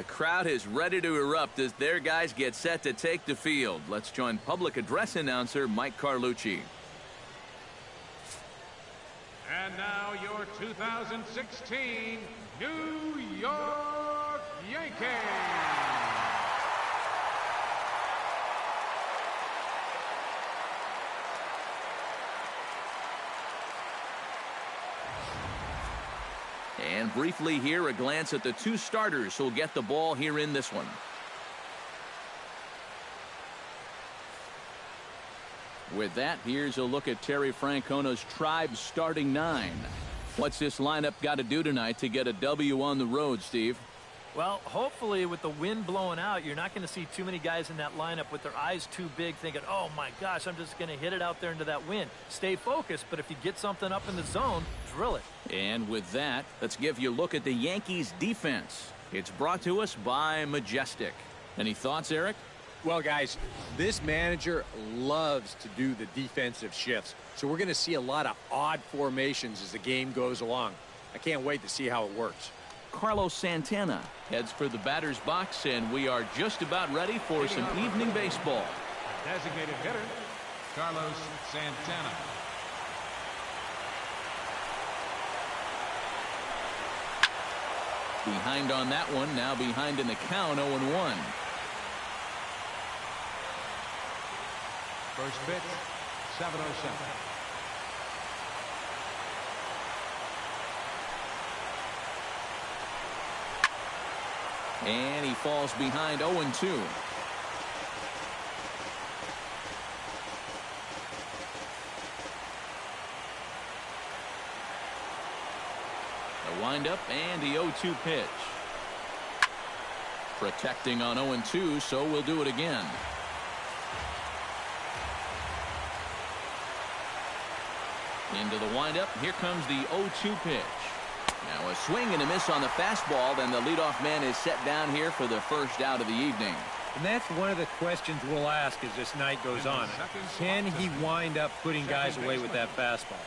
The crowd is ready to erupt as their guys get set to take the field. Let's join public address announcer Mike Carlucci. And now your 2016 New York Yankees. And briefly here, a glance at the two starters who'll get the ball here in this one. With that, here's a look at Terry Francona's Tribe starting nine. What's this lineup got to do tonight to get a W on the road, Steve? Well, hopefully with the wind blowing out, you're not going to see too many guys in that lineup with their eyes too big thinking, oh my gosh, I'm just going to hit it out there into that wind. Stay focused, but if you get something up in the zone, drill it. And with that, let's give you a look at the Yankees defense. It's brought to us by Majestic. Any thoughts, Eric? Well, guys, this manager loves to do the defensive shifts. So we're going to see a lot of odd formations as the game goes along. I can't wait to see how it works. Carlos Santana heads for the batter's box, and we are just about ready for some evening baseball. Designated hitter, Carlos Santana. Behind on that one, now behind in the count, 0-1. First pitch, 7:07. And he falls behind 0-2. The windup and the 0-2 pitch. Protecting on 0-2, so we'll do it again. Into the windup. Here comes the 0-2 pitch. Now a swing and a miss on the fastball. Then the leadoff man is set down here for the first out of the evening. And that's one of the questions we'll ask as this night goes on. Can he wind up putting guys away with that fastball?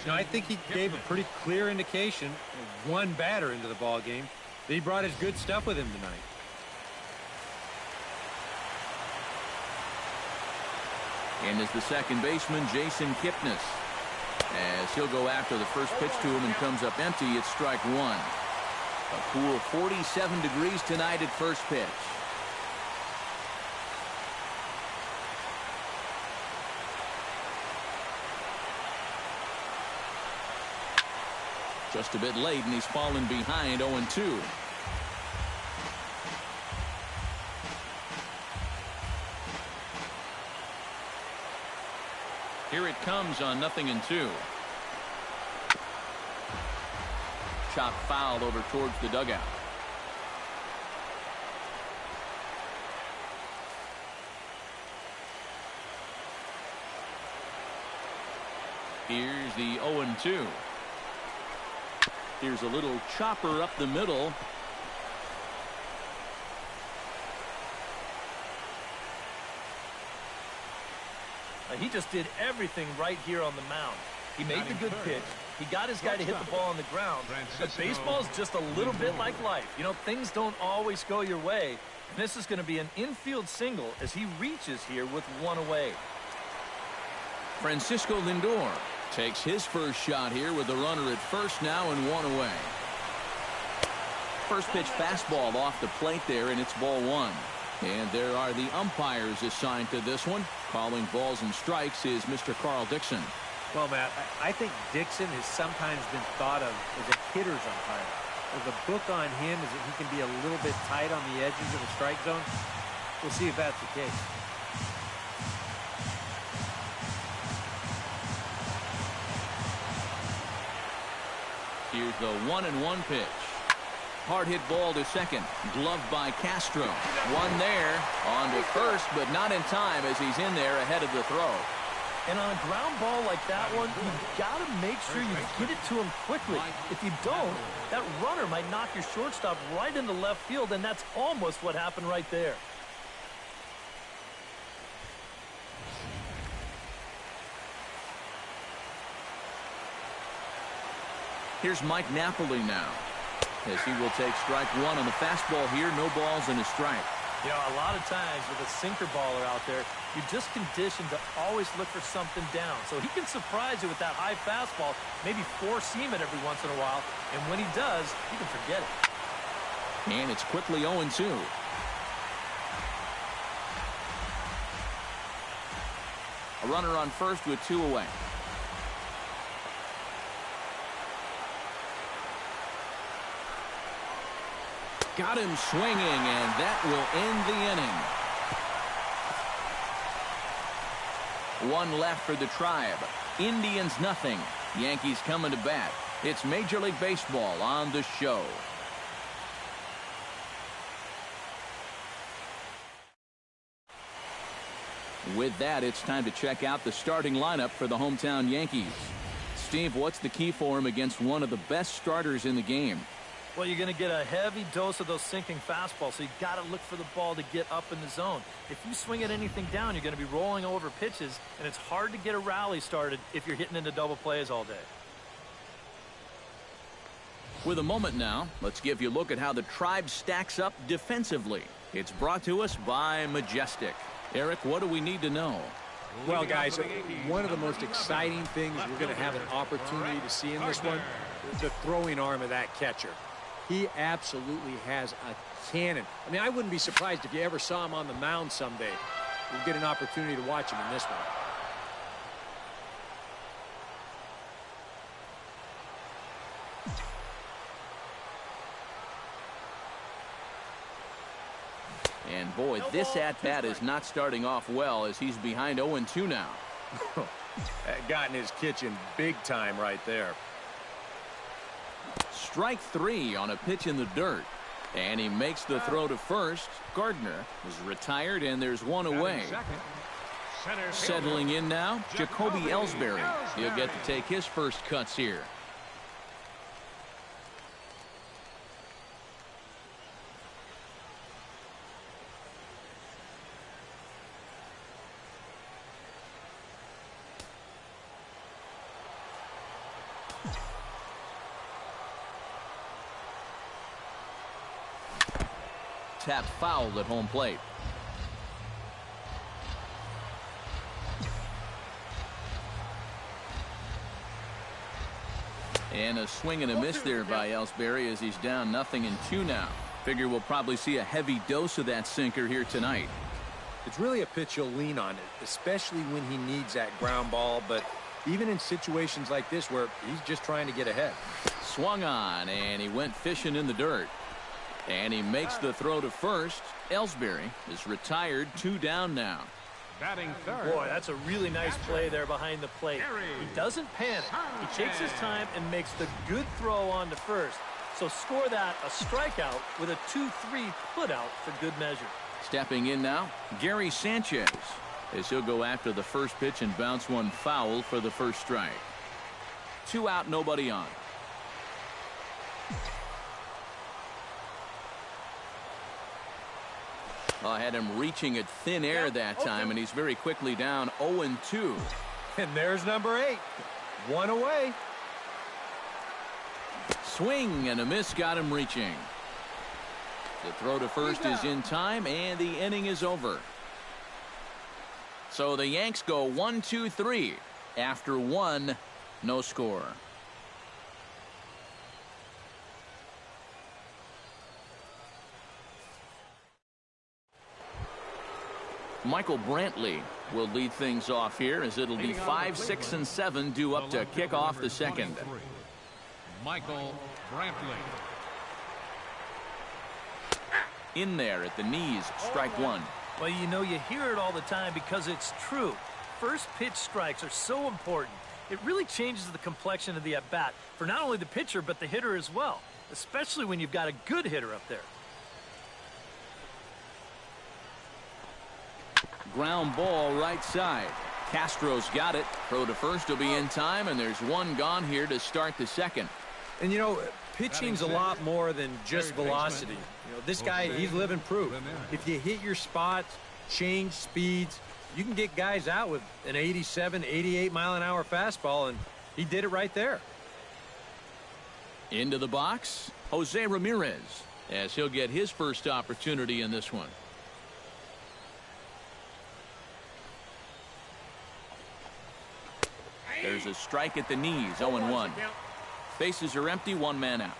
Now, I think he gave a pretty clear indication, one batter into the ball game, that he brought his good stuff with him tonight. And is the second baseman, Jason Kipnis. As he'll go after the first pitch to him and comes up empty, it's strike one. A cool 47 degrees tonight at first pitch. Just a bit late, and he's fallen behind 0-2. Here it comes on 0-2. Chop foul over towards the dugout. Here's the 0-2. Here's a little chopper up the middle. He just did everything right here on the mound. He made the good pitch. He got his guy to hit the ball on the ground. But baseball's just a little bit like life. You know, things don't always go your way. This is going to be an infield single as he reaches here with one away. Francisco Lindor takes his first shot here with the runner at first now and one away. First pitch fastball off the plate there, and it's ball one. And there are the umpires assigned to this one. Calling balls and strikes is Mr. Carl Dixon. Well, Matt, I think Dixon has sometimes been thought of as a hitter's umpire. Well, the book on him is that he can be a little bit tight on the edges of the strike zone. We'll see if that's the case. Here's the 1-1 pitch. Hard hit ball to second. Gloved by Castro. One there. On to first, but not in time as he's in there ahead of the throw. And on a ground ball like that one, you've got to make sure you get it to him quickly. If you don't, that runner might knock your shortstop right into left field, and that's almost what happened right there. Here's Mike Napoli now. as he will take strike one on the fastball here. No balls and a strike. You know, a lot of times with a sinker baller out there, you're just conditioned to always look for something down. So he can surprise you with that high fastball, maybe four-seam it every once in a while. And when he does, you can forget it. And it's quickly 0-2. A runner on first with 2 away. Got him swinging, and that will end the inning. One left for the Tribe. Indians nothing. Yankees coming to bat. It's Major League Baseball on the show. With that, it's time to check out the starting lineup for the hometown Yankees. Steve, what's the key for him against one of the best starters in the game? Well, you're going to get a heavy dose of those sinking fastballs, so you got to look for the ball to get up in the zone. If you swing at anything down, you're going to be rolling over pitches, and it's hard to get a rally started if you're hitting into double plays all day. With a moment now, let's give you a look at how the Tribe stacks up defensively. It's brought to us by Majestic. Eric, what do we need to know? Well, guys, one of the most exciting things we're going to have an opportunity to see in this one, the throwing arm of that catcher. He absolutely has a cannon. I mean, I wouldn't be surprised if you ever saw him on the mound someday. We'll get an opportunity to watch him in this one. And boy, this at-bat is not starting off well as he's behind 0-2 now. Got in his kitchen big time right there. Strike 3 on a pitch in the dirt. And he makes the throw to first. Gardner is retired, and there's one away. Settling in now, Jacoby Ellsbury. He'll get to take his first cuts here. Tap fouled at home plate. And a swing and a miss there by Ellsbury as he's down 0-2 now. Figure we'll probably see a heavy dose of that sinker here tonight. It's really a pitch you'll lean on, especially when he needs that ground ball, but even in situations like this where he's just trying to get ahead. Swung on, and he went fishing in the dirt. And he makes the throw to first. Ellsbury is retired, 2 down now. Batting third. Boy, that's a really nice play there behind the plate. He doesn't panic. He takes his time and makes the good throw on to first. So score that a strikeout with a 2-3 putout for good measure. Stepping in now, Gary Sanchez, as he'll go after the first pitch and bounce one foul for the first strike. 2 out, nobody on. I had him reaching at thin air that time, and he's very quickly down 0-2. And there's number 8. 1 away. Swing and a miss got him reaching. The throw to first is in time, and the inning is over. So the Yanks go 1-2-3. After 1, no score. Michael Brantley will lead things off here as it'll be 5, 6, and 7 due up to kick off the second. Michael Brantley. In there at the knees, strike 1. Well, you know, you hear it all the time because it's true. First pitch strikes are so important. It really changes the complexion of the at-bat for not only the pitcher but the hitter as well, especially when you've got a good hitter up there. Ground ball right side. Castro's got it. Throw to first will be in time, and there's one gone here to start the second. And, you know, pitching's a lot more than just velocity. You know, this guy, he's living proof. If you hit your spots, change speeds, you can get guys out with an 87, 88 mile-an-hour fastball, and he did it right there. Into the box, Jose Ramirez, as he'll get his first opportunity in this one. There's a strike at the knees, 0-1. Bases are empty, one man out.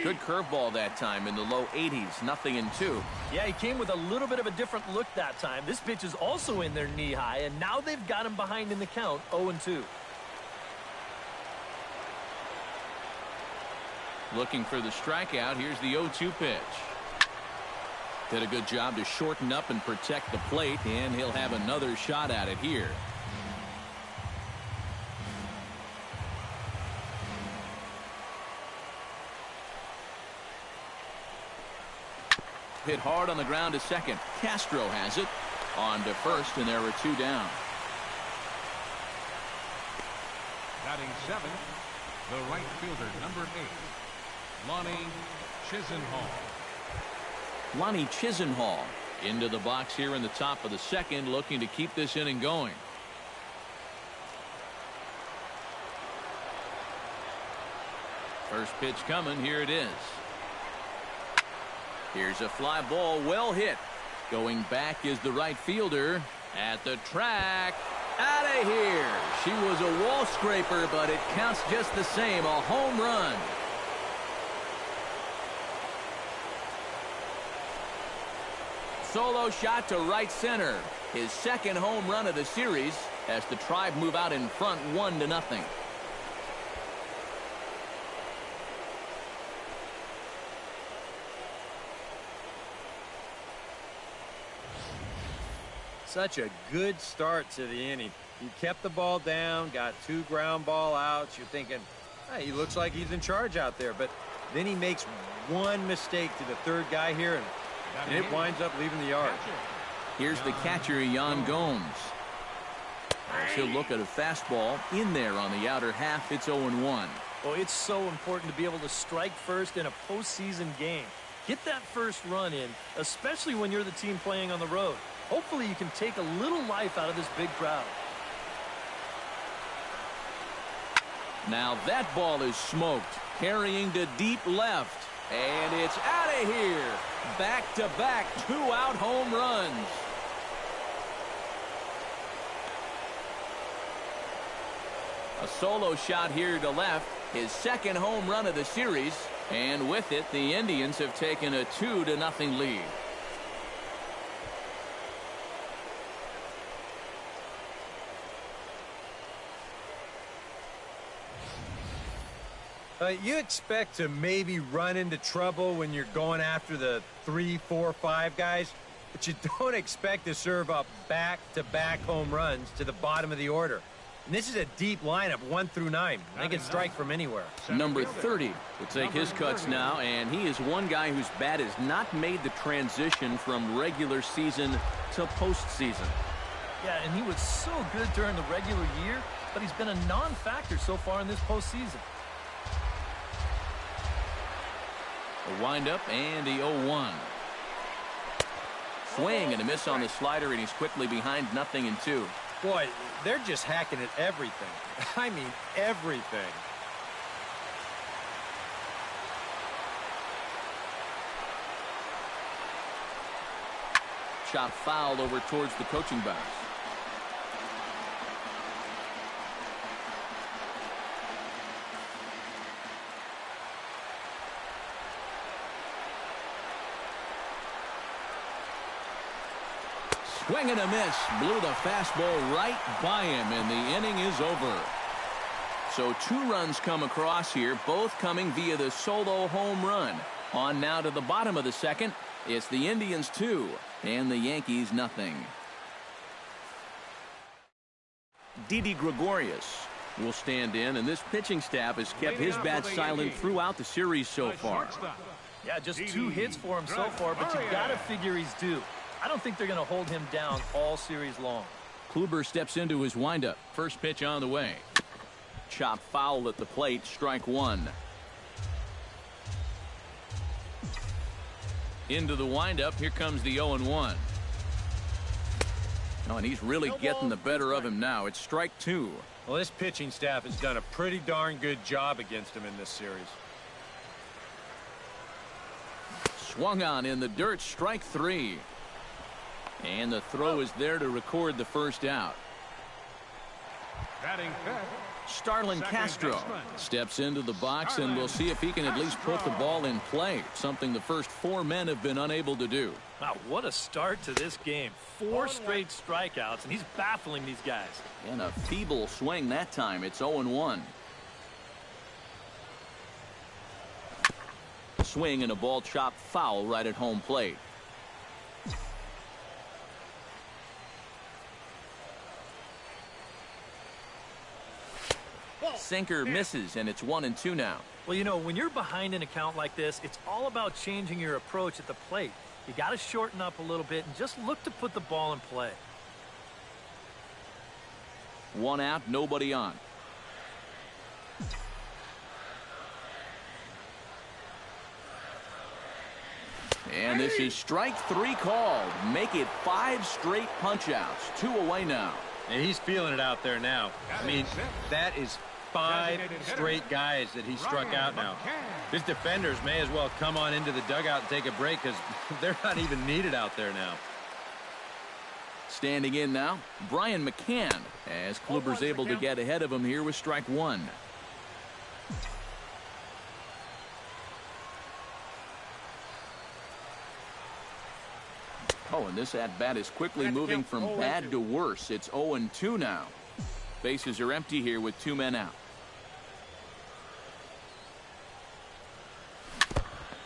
Good curveball that time in the low 80s, 0-2. Yeah, he came with a little bit of a different look that time. This pitch is also in their knee high, and now they've got him behind in the count, 0-2. Looking for the strikeout. Here's the 0-2 pitch. Did a good job to shorten up and protect the plate, and he'll have another shot at it here. Hit hard on the ground to second. Castro has it. On to first, and there were two down. Batting 7, the right fielder, number 8, Lonnie Chisenhall. Lonnie Chisenhall into the box here in the top of the second, looking to keep this inning going. First pitch coming. Here it is. Here's a fly ball, well hit. Going back is the right fielder at the track. Out of here. She was a wall scraper, but it counts just the same. A home run. Solo shot to right center. His second home run of the series as the Tribe move out in front 1-0. Such a good start to the inning. You kept the ball down, got 2 ground ball outs. You're thinking, hey, he looks like he's in charge out there. But then he makes one mistake to the third guy here, and it winds up leaving the yard. Here's the catcher, Yan Gomes. He'll look at a fastball in there on the outer half. It's 0-1. Well, it's so important to be able to strike first in a postseason game. Get that first run in, especially when you're the team playing on the road. Hopefully you can take a little life out of this big crowd. Now that ball is smoked, carrying to deep left. And it's out of here. Back-to-back 2-out home runs. A solo shot here to left. His second home run of the series. And with it, the Indians have taken a 2-0 lead. You expect to maybe run into trouble when you're going after the 3, 4, 5 guys, but you don't expect to serve up back-to-back home runs to the bottom of the order. And this is a deep lineup, 1 through 9. They can strike from anywhere. Number 30 will take his cuts now, and he is one guy whose bat has not made the transition from regular season to postseason. Yeah, and he was so good during the regular year, but he's been a non-factor so far in this postseason. A windup and the 0-1. Swing and a miss on the slider, and he's quickly behind 0-2. Boy, they're just hacking at everything. I mean, everything. Shot fouled over towards the coaching box. Swing and a miss. Blew the fastball right by him, and the inning is over. So 2 runs come across here, both coming via the solo home run. On now to the bottom of the second. It's the Indians 2 and the Yankees 0. Didi Gregorius will stand in, and this pitching staff has kept his bat silent throughout the series so far. Yeah, just 2 hits for him so far, but you gotta figure he's due. I don't think they're going to hold him down all series long. Kluber steps into his windup. First pitch on the way. Chop foul at the plate. Strike 1. Into the windup. Here comes the 0-1. Oh, and he's really getting the better of him now. It's strike two. Well, this pitching staff has done a pretty darn good job against him in this series. Swung on in the dirt, strike three. And the throw is there to record the first out. Batting fifth. Starlin Castro steps into the box, and we'll see if he can at least put the ball in play, something the first four men have been unable to do. Wow, what a start to this game. 4 straight strikeouts, and he's baffling these guys. And a feeble swing that time. It's 0-1. Swing and a ball chopped foul right at home plate. Sinker misses, and it's 1-2 now. Well, you know, when you're behind an account like this, it's all about changing your approach at the plate. You got to shorten up a little bit and just look to put the ball in play. 1 out, nobody on. And this is strike three called. Make it 5 straight punch-outs. 2 away now. And he's feeling it out there now. I mean, that is 5 straight guys that he struck out now. His defenders may as well come on into the dugout and take a break because they're not even needed out there now. Standing in now, Brian McCann, as Kluber's able to get ahead of him here with strike one. Oh, and this at-bat is quickly moving from bad to worse. It's 0-2 now. Bases are empty here with 2 men out.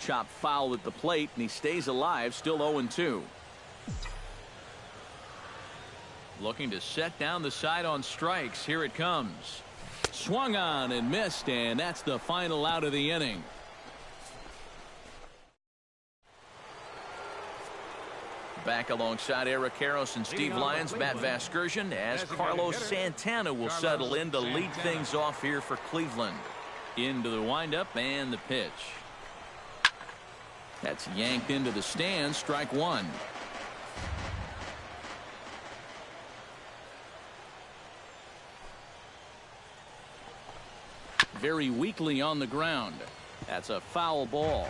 Chop foul at the plate, and he stays alive, still 0-2. Looking to set down the side on strikes. Here it comes. Swung on and missed, and that's the final out of the inning. Back alongside Eric Karros and Steve Lyons, Matt Vasgersian, as Carlos Santana will settle in to lead things off here for Cleveland. Into the windup and the pitch. That's yanked into the stands, strike one. Very weakly on the ground. That's a foul ball.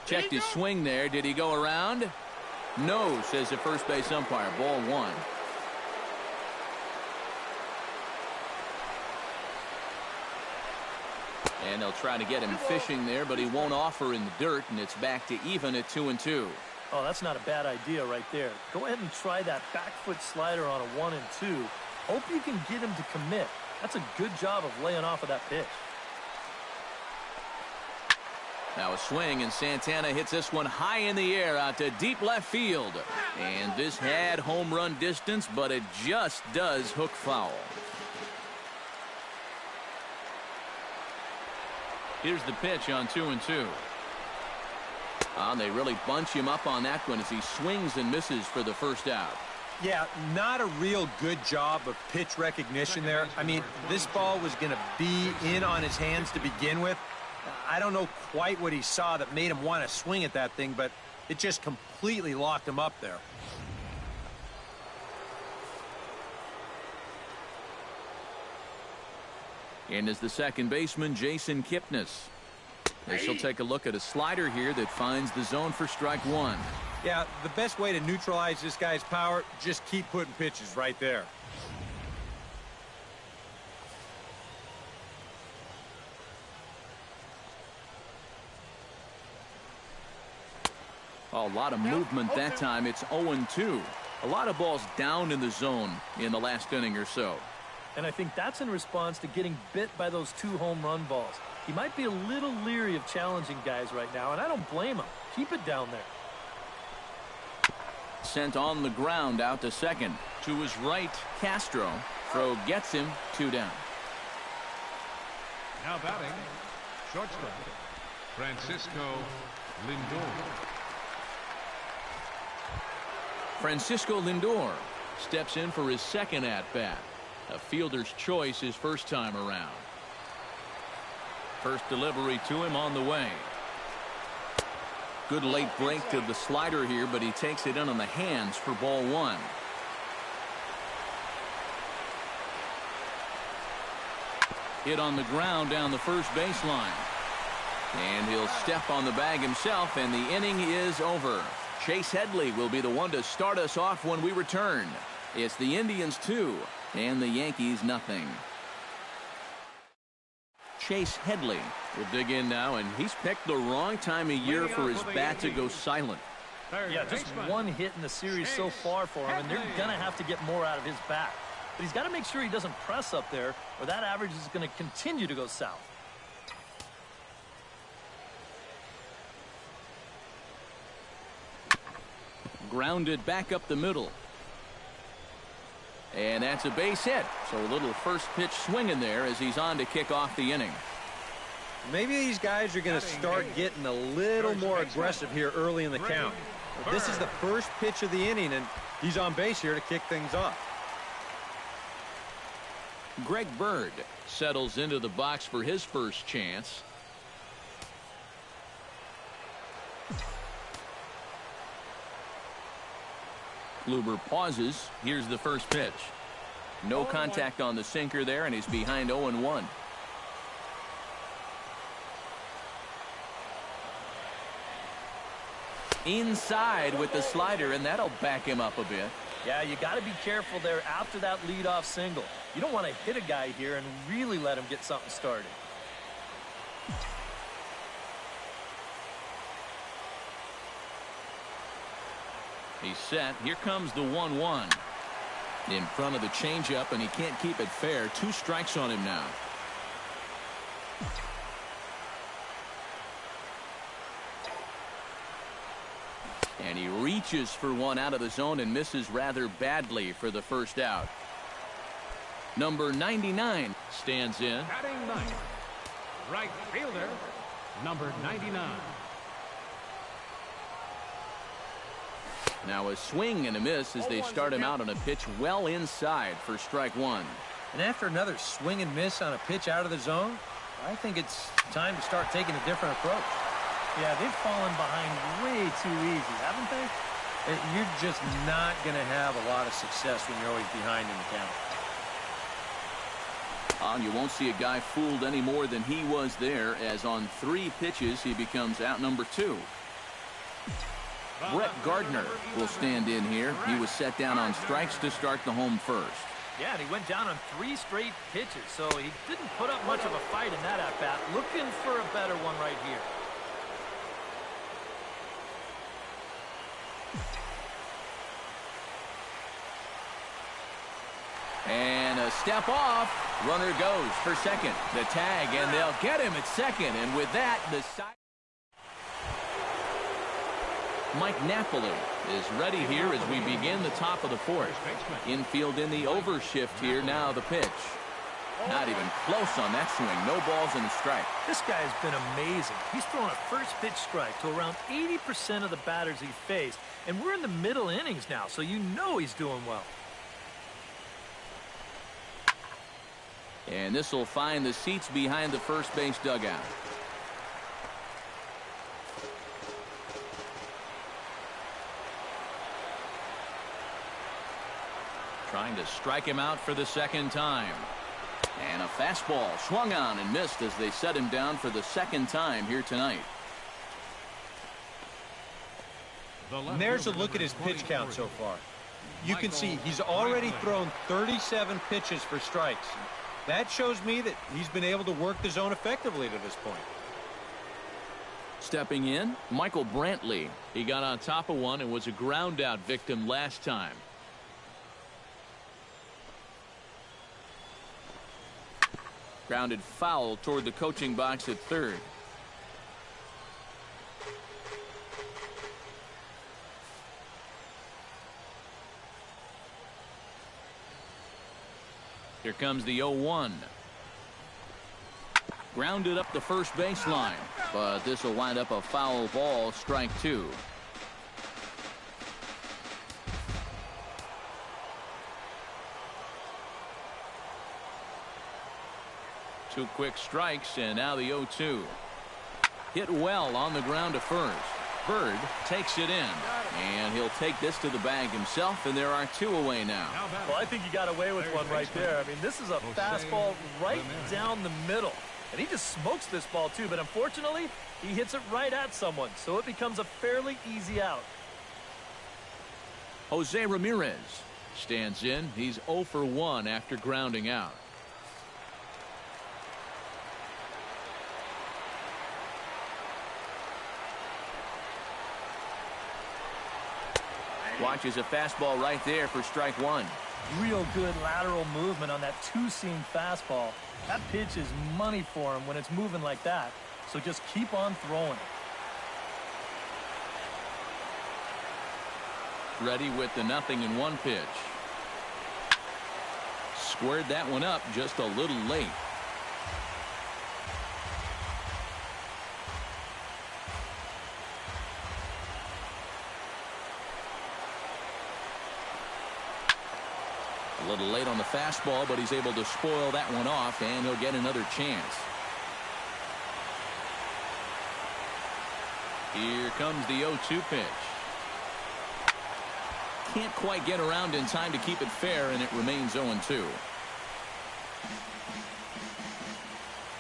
Checked his swing there. Did he go around? No, says the first base umpire. Ball one. And they'll try to get him fishing there, but he won't offer in the dirt, and it's back to even at 2-2. Oh, that's not a bad idea right there. Go ahead and try that back foot slider on a 1-2. Hope you can get him to commit. That's a good job of laying off of that pitch. Now a swing, and Santana hits this one high in the air out to deep left field. And this had home run distance, but it just does hook foul. Here's the pitch on 2-2. And they really bunch him up on that one as he swings and misses for the first out. Yeah, not a real good job of pitch recognition there. I mean, this ball was going to be in on his hands to begin with. I don't know quite what he saw that made him want to swing at that thing, but it just completely locked him up there. And is the second baseman, Jason Kipnis. This will take a look at a slider here that finds the zone for strike one. Yeah, the best way to neutralize this guy's power, just keep putting pitches right there. A lot of movement that time. It's 0-2. A lot of balls down in the zone in the last inning or so. And I think that's in response to getting bit by those 2 home run balls. He might be a little leery of challenging guys right now, and I don't blame him. Keep it down there. Sent on the ground out to second. To his right, Castro. Throw gets him, 2 down. Now batting, shortstop, Francisco Lindor. Francisco Lindor steps in for his second at-bat. A fielder's choice his first time around. First delivery to him on the way. Good late break to the slider here, but he takes it in on the hands for ball one. Hit on the ground down the first baseline. And he'll step on the bag himself, and the inning is over. Chase Headley will be the one to start us off when we return. It's the Indians 2 and the Yankees nothing. Chase Headley will dig in now, and he's picked the wrong time of year for his bat to go silent. Yeah, just one hit in the series so far for him, and they're going to have to get more out of his bat. But he's got to make sure he doesn't press up there, or that average is going to continue to go south. Grounded back up the middle. And that's a base hit. So a little first pitch swing in there as he's on to kick off the inning. Maybe these guys are going to start getting a little more aggressive here early in the count. But this is the first pitch of the inning, and he's on base here to kick things off. Greg Bird settles into the box for his first chance. Kluber pauses. Here's the first pitch. No contact on the sinker there, and he's behind 0-1. Inside with the slider, and that'll back him up a bit. Yeah, you got to be careful there after that leadoff single. You don't want to hit a guy here and really let him get something started. He's set. Here comes the 1-1. In front of the changeup, and he can't keep it fair. 2 strikes on him now. And he reaches for one out of the zone and misses rather badly for the first out. Number 99 stands in. Batting ninth, right fielder, number 99. Now a swing and a miss as they start him out on a pitch well inside for strike one. And after another swing and miss on a pitch out of the zone, I think it's time to start taking a different approach. Yeah, they've fallen behind way too easy, haven't they? You're just not going to have a lot of success when you're always behind in the count. You won't see a guy fooled any more than he was there, as on 3 pitches he becomes out number 2. Brett Gardner will stand in here. He was set down on strikes to start the home first. Yeah, and he went down on 3 straight pitches, so he didn't put up much of a fight in that at-bat. Looking for a better one right here. And a step off. Runner goes for second. The tag, and they'll get him at second. And with that, the side. Mike Napoli is ready here as we begin the top of the 4th. Infield in the overshift here. Now the pitch. Not even close on that swing. No balls and a strike. This guy has been amazing. He's thrown a first pitch strike to around 80% of the batters he faced. And we're in the middle innings now, so you know he's doing well. And this will find the seats behind the first base dugout. Trying to strike him out for the second time. And a fastball swung on and missed as they set him down for the second time here tonight. And there's a look at his pitch count so far. You can see he's already thrown 37 pitches for strikes. That shows me that he's been able to work the zone effectively to this point. Stepping in, Michael Brantley. He got on top of one and was a ground out victim last time. Grounded foul toward the coaching box at third. Here comes the 0-1. Grounded up the first baseline, but this will wind up a foul ball, strike 2. 2 quick strikes, and now the 0-2. Hit well on the ground to first. Bird takes it in, and he'll take this to the bag himself, and there are 2 away now. Well, I think he got away with one right there. I mean, this is a fastball right down the middle, and he just smokes this ball too, but unfortunately, he hits it right at someone, so it becomes a fairly easy out. Jose Ramirez stands in. He's 0 for 1 after grounding out. Watches a fastball right there for strike 1. Real good lateral movement on that 2-seam fastball. That pitch is money for him when it's moving like that, so just keep on throwing it. Ready with the 0-1 pitch. Squared that one up just a little late. A little late on the fastball, but he's able to spoil that one off, and he'll get another chance. Here comes the 0-2 pitch. Can't quite get around in time to keep it fair, and it remains 0-2.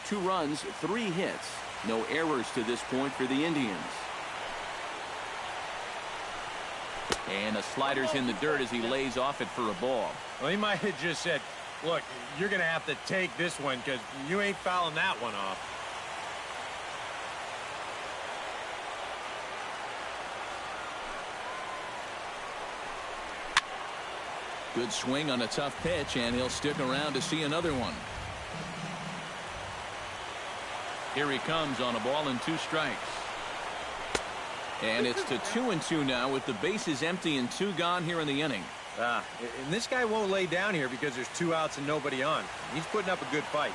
2 runs, 3 hits. No errors to this point for the Indians. And a slider's in the dirt as he lays off it for a ball. Well, he might have just said, look, you're going to have to take this one because you ain't fouling that one off. Good swing on a tough pitch, and he'll stick around to see another one. Here he comes on a ball and 2 strikes. And it's to 2-2 now with the bases empty and 2 gone here in the inning. And this guy won't lay down here because there's 2 outs and nobody on. He's putting up a good fight.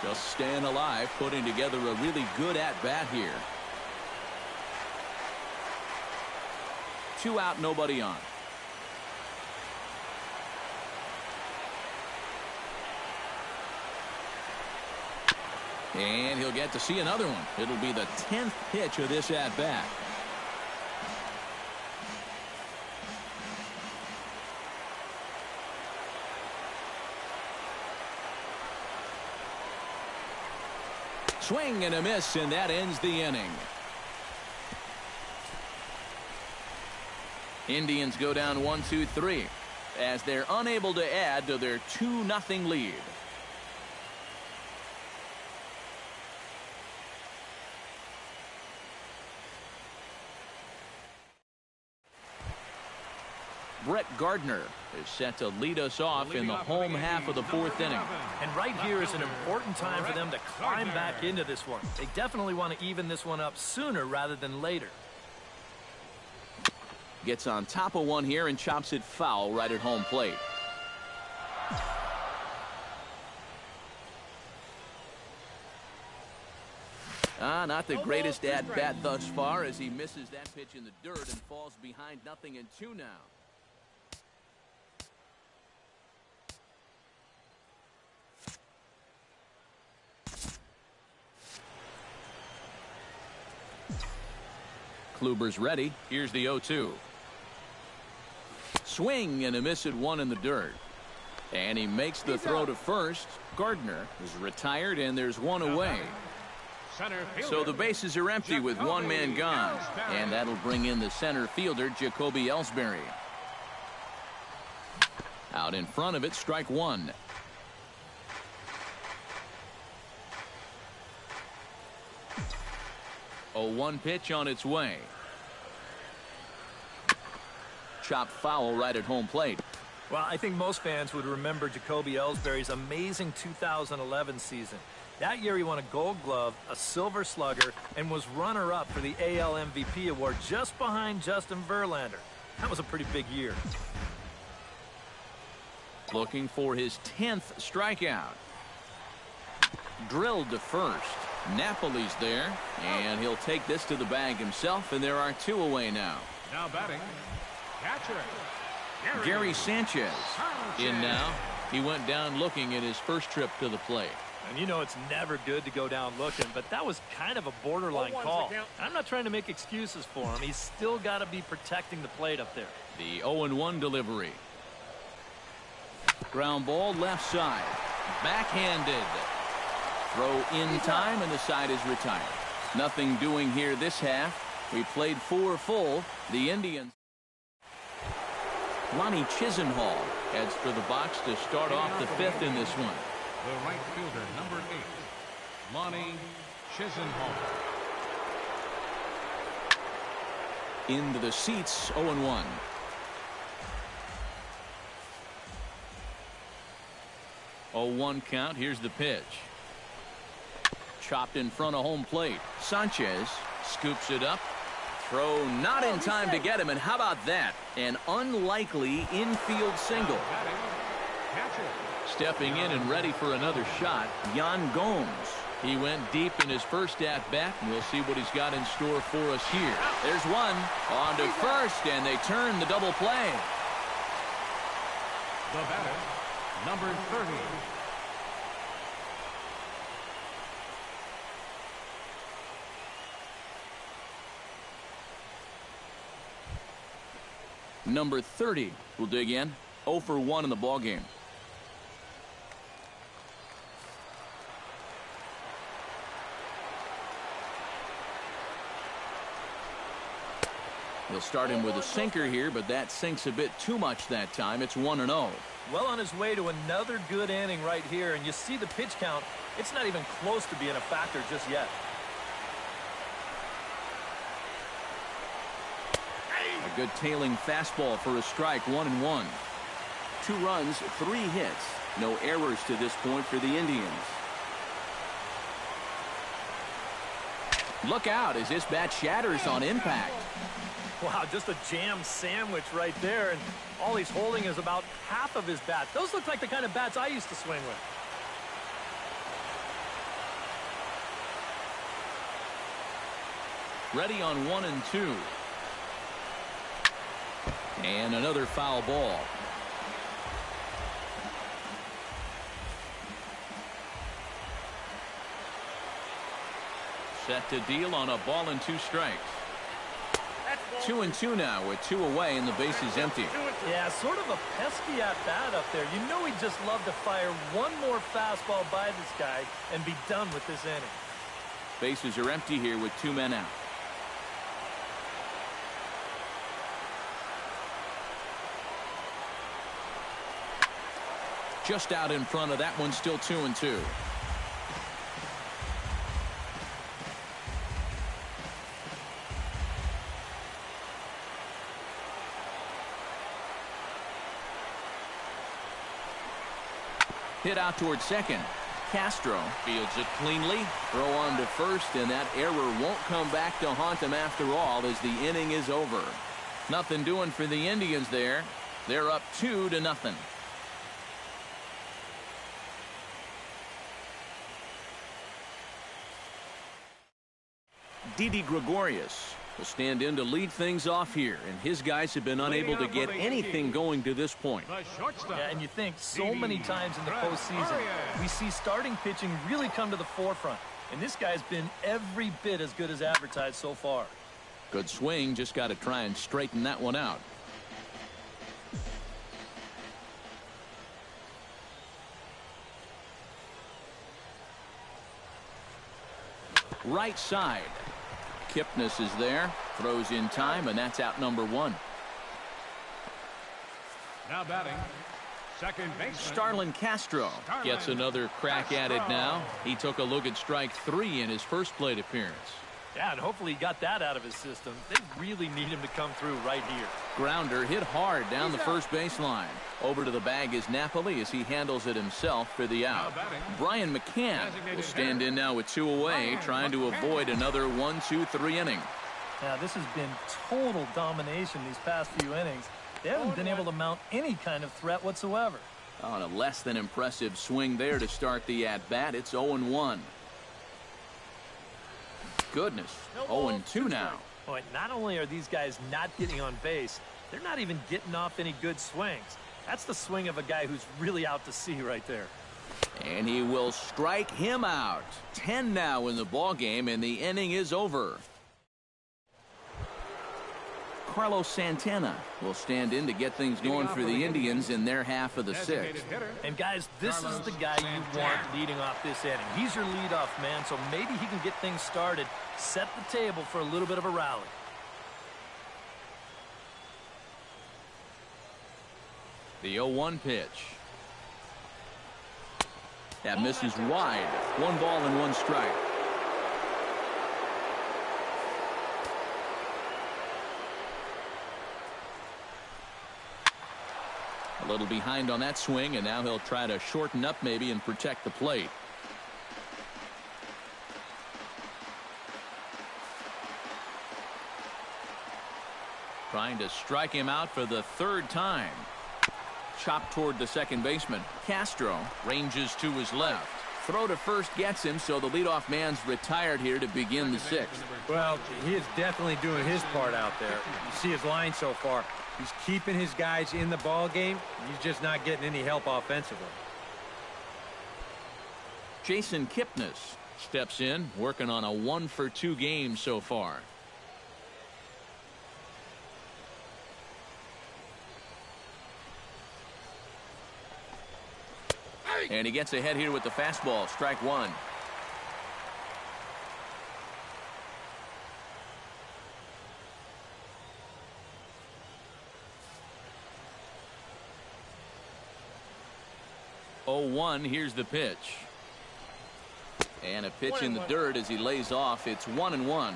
Just staying alive, putting together a really good at-bat here. 2 out, nobody on. And he'll get to see another one. It'll be the 10th pitch of this at-bat. Swing and a miss, and that ends the inning. Indians go down 1-2-3 as they're unable to add to their 2-0 lead. Brett Gardner is set to lead us off in the home half of the 4th inning. And right here is an important time for them to climb back into this one. They definitely want to even this one up sooner rather than later. Gets on top of one here and chops it foul right at home plate. Not the greatest at-bat thus far as he misses that pitch in the dirt and falls behind 0-2 now. Kluber's ready. Here's the 0-2. Swing and a miss at 1 in the dirt. And he makes the throw to first. Gardner is retired, and there's 1 away. So the bases are empty with 1 man gone. And that'll bring in the center fielder, Jacoby Ellsbury. Out in front of it, strike 1. A 1 pitch on its way. Chopped foul right at home plate. Well, I think most fans would remember Jacoby Ellsbury's amazing 2011 season. That year he won a Gold Glove, a Silver Slugger, and was runner-up for the AL MVP award just behind Justin Verlander. That was a pretty big year. Looking for his 10th strikeout. Drilled to first. Napoli's there, and he'll take this to the bag himself, and there are 2 away now. Now batting, catcher, Gary Sanchez in now. He went down looking in his first trip to the plate. And you know it's never good to go down looking, but that was kind of a borderline call. I'm not trying to make excuses for him. He's still got to be protecting the plate up there. The 0-1 delivery. Ground ball left side. Backhanded. Throw in time, and the side is retired. Nothing doing here this half. We played 4 full. The Indians. Lonnie Chisenhall heads for the box to start off the 5th in this one. The right fielder, number 8, Lonnie Chisenhall. Into the seats, 0-1. 0-1 count. Here's the pitch. Chopped in front of home plate. Sanchez scoops it up. Throw not in time to get him, and how about that? An unlikely infield single. Stepping in and ready for another shot, Yan Gomes. He went deep in his first at-bat, and we'll see what he's got in store for us here. There's one. On to first, and they turn the double play. The batter, number 30. Number 30 will dig in. 0 for 1 in the ballgame. He'll start him with a sinker here, but that sinks a bit too much that time. It's 1-0. Well on his way to another good inning right here, and you see the pitch count. It's not even close to being a factor just yet. A good tailing fastball for a strike. 1-1. 2 runs, 3 hits. No errors to this point for the Indians. Look out as this bat shatters on impact. Wow, just a jam sandwich right there, and all he's holding is about half of his bat. Those look like the kind of bats I used to swing with. Ready on 1 and 2. And another foul ball. Set to deal on a ball and 2 strikes. 2 and 2 now with 2 away and the base is empty. Yeah, sort of a pesky at bat up there. You know he'd just love to fire one more fastball by this guy and be done with this inning. Bases are empty here with 2 men out. Just out in front of that one, still 2 and 2. Hit out towards second. Castro fields it cleanly. Throw on to first, and that error won't come back to haunt them after all as the inning is over. Nothing doing for the Indians there. They're up 2-0. Didi Gregorius will stand in to lead things off here, and his guys have been unable to get anything going to this point. Yeah, and you think so many times in the postseason, we see starting pitching really come to the forefront, and this guy's been every bit as good as advertised so far. Good swing, just got to try and straighten that one out. Right side. Kipnis is there, throws in time, and that's out number 1. Now batting, second baseman Starlin Castro gets another crack at it now. He took a look at strike 3 in his first plate appearance. Yeah, and hopefully he got that out of his system. They really need him to come through right here. Grounder hit hard down the first baseline. Over to the bag is Napoli as he handles it himself for the out. Brian McCann will stand in now with 2 away, trying to avoid another 1-2-3 inning. Now, this has been total domination these past few innings. They haven't been able to mount any kind of threat whatsoever. On a less than impressive swing there to start the at-bat. It's 0-1. Goodness, 0-2 now. Boy, not only are these guys not getting on base, They're not even getting off any good swings. That's the swing of a guy who's really out to sea right there. And he will strike him out. 10 now in the ball game, and the inning is over. Carlos Santana will stand in to get things going for the Indians in their half of the sixth. And guys, this is the guy you want leading off this inning. He's your leadoff man, so maybe he can get things started, set the table for a little bit of a rally. The 0-1 pitch. That misses wide. 1 ball and 1 strike. A little behind on that swing, and now he'll try to shorten up maybe and protect the plate. Trying to strike him out for the 3rd time. Chopped toward the second baseman. Castro ranges to his left. Throw to first gets him, so the leadoff man's retired here to begin the 6th. Well, he is definitely doing his part out there. You see his line so far. He's keeping his guys in the ball game. He's just not getting any help offensively. Jason Kipnis steps in, working on a 1-for-2 game so far. And he gets ahead here with the fastball. Strike 1. Here's the pitch. And a pitch in the dirt as he lays off. It's 1-1.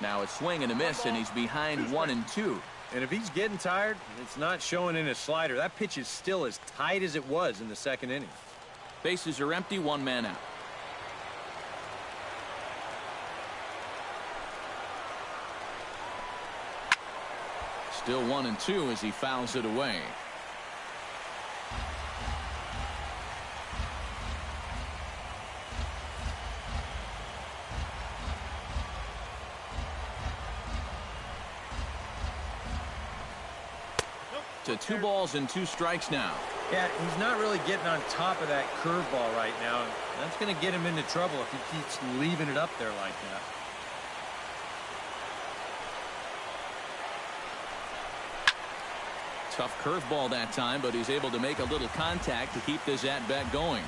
Now a swing and a miss, and he's behind 1-2. And if he's getting tired, it's not showing in his slider. That pitch is still as tight as it was in the 2nd inning. Bases are empty, 1 man out. Still 1-2 as he fouls it away. To 2 balls and 2 strikes now. Yeah, he's not really getting on top of that curveball right now. And that's going to get him into trouble if he keeps leaving it up there like that. Tough curveball that time, but he's able to make a little contact to keep this at-bat going.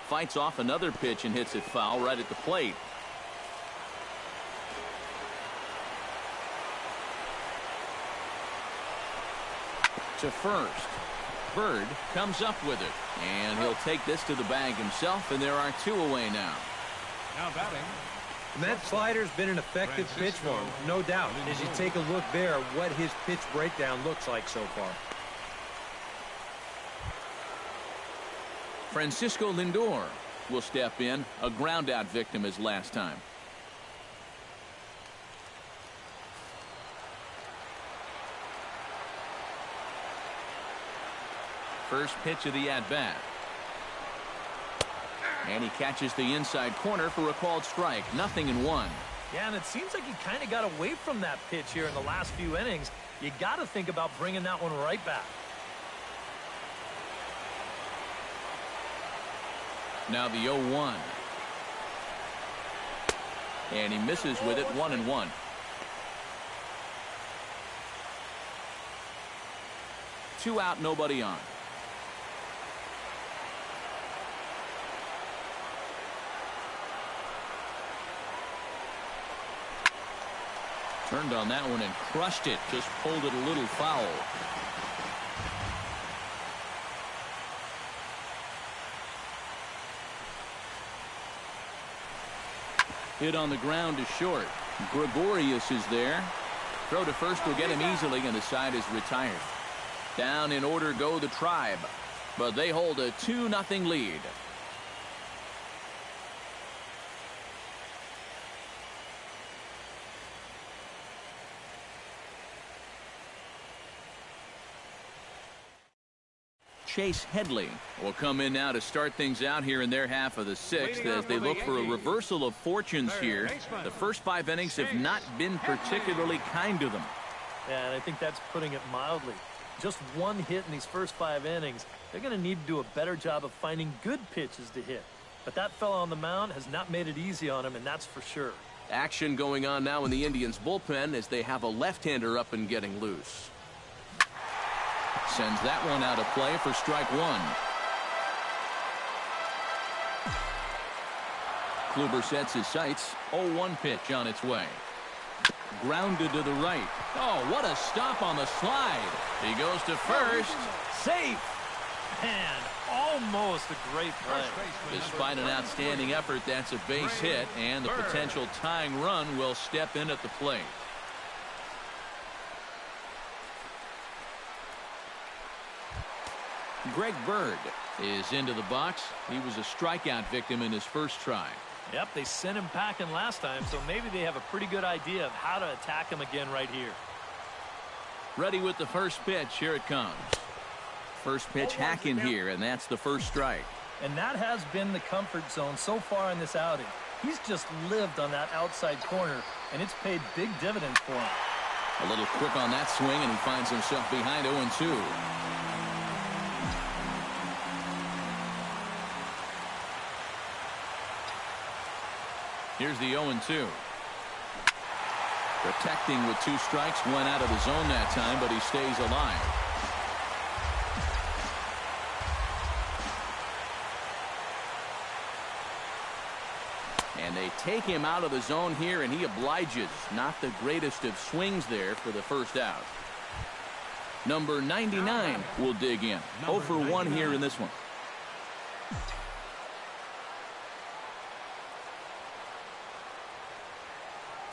Fights off another pitch and hits it foul right at the plate. To first. Bird comes up with it, and he'll take this to the bag himself, and there are 2 away now. Now batting. And that slider's been an effective pitch for him, no doubt. As you take a look there, what his pitch breakdown looks like so far. Francisco Lindor will step in, a ground-out victim as last time. First pitch of the at-bat. And he catches the inside corner for a called strike. 0-1. Yeah, and it seems like he kind of got away from that pitch here in the last few innings. You got to think about bringing that one right back. Now the 0-1. And he misses with it. 1-1. Two out, nobody on. Turned on that one and crushed it. Just pulled it a little foul. Hit on the ground is short. Gregorius is there. Throw to first will get him easily, and the side is retired. Down in order go the Tribe, but they hold a 2-0 lead. Chase Headley will come in now to start things out here in their half of the sixth as they look for a reversal of fortunes here. The first 5 innings have not been particularly kind to them. Yeah, and I think that's putting it mildly. Just 1 hit in these first 5 innings. They're going to need to do a better job of finding good pitches to hit. But that fella on the mound has not made it easy on him, and that's for sure. Action going on now in the Indians bullpen as they have a left-hander up and getting loose. Sends that one out of play for strike 1. Kluber sets his sights. 0-1 pitch on its way. Grounded to the right. Oh, what a stop on the slide. He goes to first. Safe. Man, almost a great play. Despite an outstanding effort, that's a base hit, and the potential tying run will step in at the plate. Greg Bird is into the box. He was a strikeout victim in his first try. Yep, they sent him packing last time, so maybe they have a pretty good idea of how to attack him again right here. Ready with the first pitch. Here it comes. First pitch hacking here, and that's the first strike. And that has been the comfort zone so far in this outing. He's just lived on that outside corner, and it's paid big dividends for him. A little quick on that swing, and he finds himself behind 0-2. Here's the 0-2. Protecting with 2 strikes, went out of the zone that time, but he stays alive. And they take him out of the zone here, and he obliges. Not the greatest of swings there for the first out. Number 99 will dig in. 0 for 1 here in this one.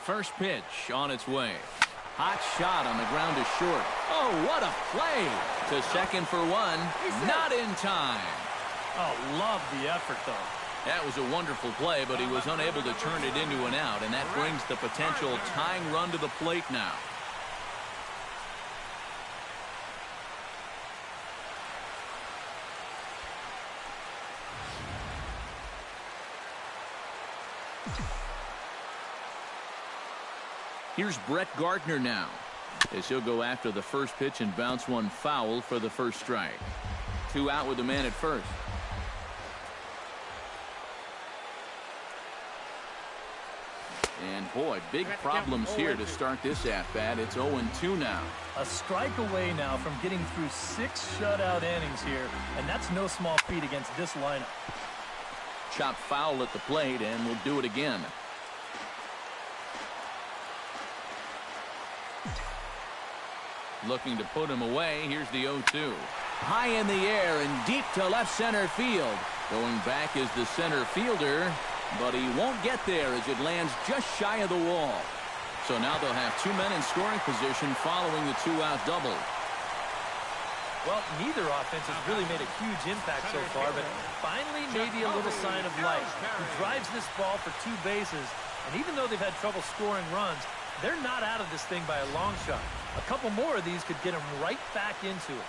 First pitch on its way. Hot shot on the ground is short. Oh, what a play. To second for 1. Not in time. Oh, love the effort, though. That was a wonderful play, but he was unable to turn it into an out, and that brings the potential tying run to the plate now. Here's Brett Gardner now, as he'll go after the first pitch and bounce one foul for the first strike. 2 out with the man at first. And boy, big problems here to start this at-bat. It's 0-2 now. A strike away now from getting through 6 shutout innings here, and that's no small feat against this lineup. Chop foul at the plate, and we'll do it again. Looking to put him away. Here's the 0-2. High in the air and deep to left center field. Going back is the center fielder, but he won't get there as it lands just shy of the wall. So now they'll have 2 men in scoring position following the 2-out double. Well, neither offense has really made a huge impact so far, but finally maybe a little sign of life. He drives this ball for 2 bases, and even though they've had trouble scoring runs, they're not out of this thing by a long shot. A couple more of these could get him right back into it.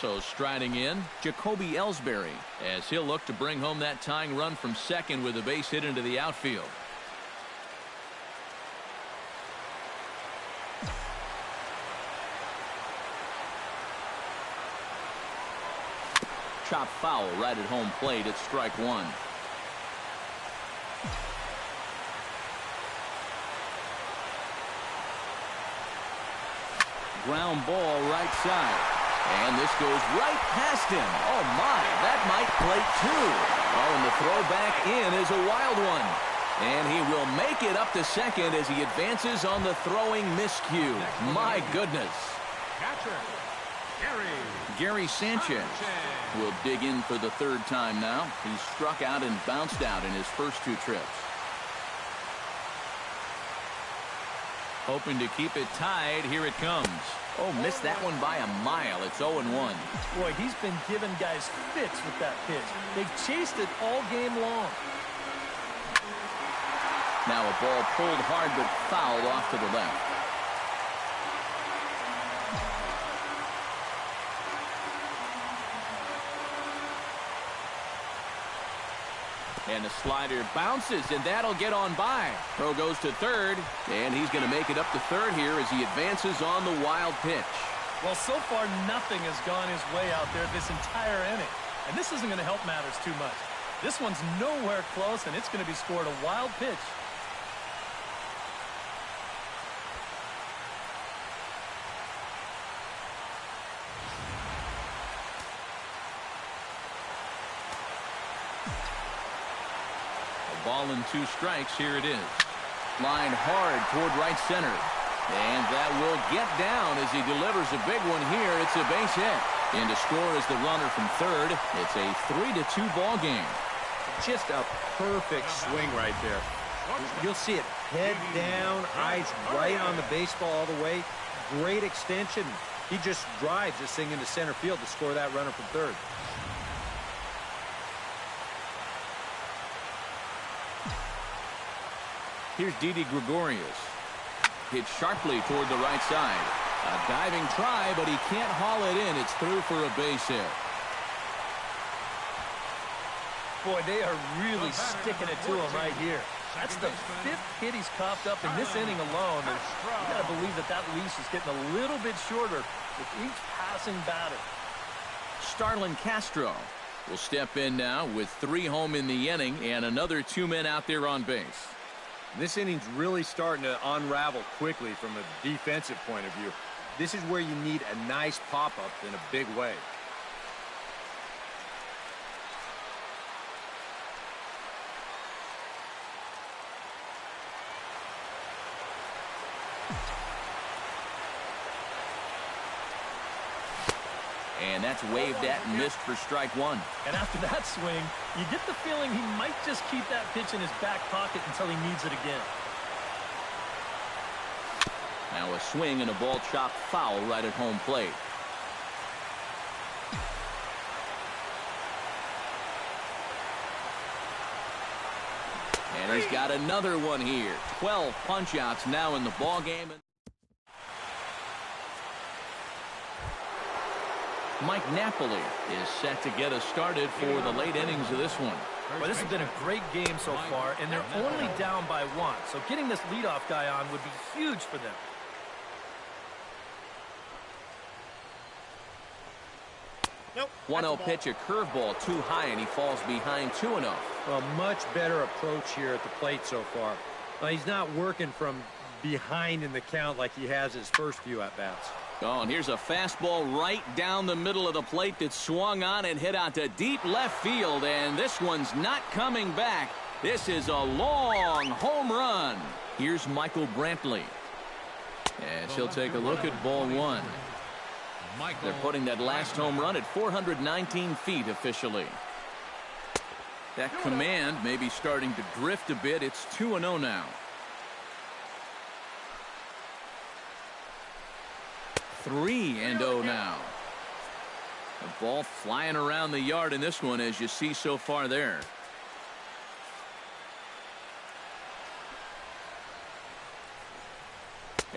So striding in, Jacoby Ellsbury, as he'll look to bring home that tying run from second with a base hit into the outfield. Chop foul right at home plate at strike 1. Ground ball right side. And this goes right past him. Oh, my. That might plate 2. Oh, and the throw back in is a wild one. And he will make it up to second as he advances on the throwing miscue. My goodness. Catcher, Gary Sanchez will dig in for the 3rd time now. He struck out and bounced out in his first 2 trips. Hoping to keep it tied. Here it comes. Oh, missed that one by a mile. It's 0-1. Boy, he's been giving guys fits with that pitch. They've chased it all game long. Now a ball pulled hard but fouled off to the left. And the slider bounces, and that'll get on by. Throw goes to third, and he's going to make it up to third here as he advances on the wild pitch. Well, so far, nothing has gone his way out there this entire inning. And this isn't going to help matters too much. This one's nowhere close, and it's going to be scored a wild pitch. Ball and 2 strikes. Here it is. Line hard toward right center. And that will get down as he delivers a big one here. It's a base hit. And to score is the runner from third. It's a 3-2 ball game. Just a perfect swing right there. You'll see it head down, eyes right on the baseball all the way. Great extension. He just drives this thing into center field to score that runner from third. Here's Didi Gregorius. Hit sharply toward the right side. A diving try, but he can't haul it in. It's through for a base hit. Boy, they are really sticking it to him right here. That's the 5th hit he's coughed up in this inning alone. And you got to believe that leash is getting a little bit shorter with each passing batter. Starlin Castro will step in now with 3 home in the inning and another 2 men out there on base. This inning's really starting to unravel quickly from a defensive point of view. This is where you need a nice pop-up in a big way. And that's waved at and missed for strike 1. And after that swing, you get the feeling he might just keep that pitch in his back pocket until he needs it again. Now a swing and a ball chopped foul right at home plate. And he's got another one here. 12 punch-outs now in the ball game. Mike Napoli is set to get us started for the late innings of this one. Well, this has been a great game so far, and they're only down by 1. So getting this leadoff guy on would be huge for them. Nope. 1-0 pitch, a curveball too high, and he falls behind 2-0. A much better approach here at the plate so far. He's not working from behind in the count like he has his first few at-bats. Oh, and here's a fastball right down the middle of the plate that swung on and hit out to deep left field, and this one's not coming back. This is a long home run. Here's Michael Brantley. As he'll take a look at ball 1. They're putting that last home run at 419 feet officially. That command may be starting to drift a bit. It's 2-0 now. 3-0 now. The ball flying around the yard in this one, as you see so far there.